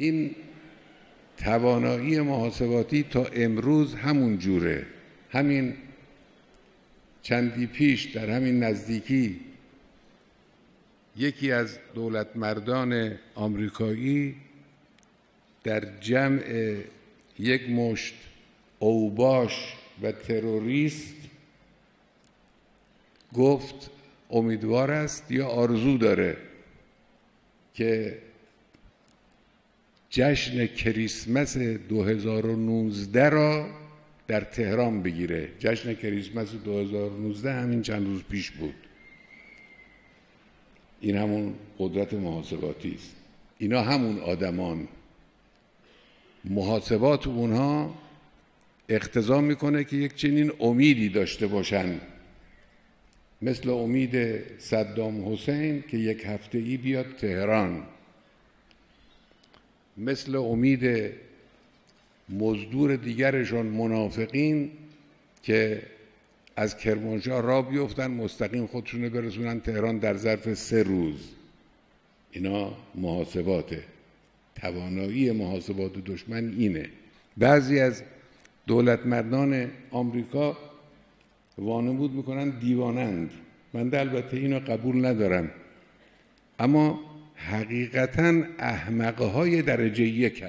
این توانایی محاسباتی تا امروز همون جوره. همین چندی پیش در همین نزدیکی یکی از دولتمردان آمریکایی در جمع یک مشت اوباش و تروریست گفت امیدوار است یا آرزو داره که جشن کریسمس 2019 را در تهران بگیره. جشن کریسمس 2019 همین چند روز پیش بود. این همون قدرت محاسباتی است. اینا همون آدمان، محاسبات اونها اقتضا میکنه که یک چنین امیدی داشته باشن، مثل امید صدام حسین که یک هفته‌ای بیاد تهران، مثل امید مزدور دیگرشون منافقین که از کرمانشاه راه بیفتن مستقیم خودشونو برسونن تهران در ظرف 3 روز. اینا محاسباته. توانایی محاسبات دشمن اینه. بعضی از دولتمردان آمریکا وانمود میکنن دیوانند. من البته اینو قبول ندارم، اما حقیقتاً احمقهای درجه 1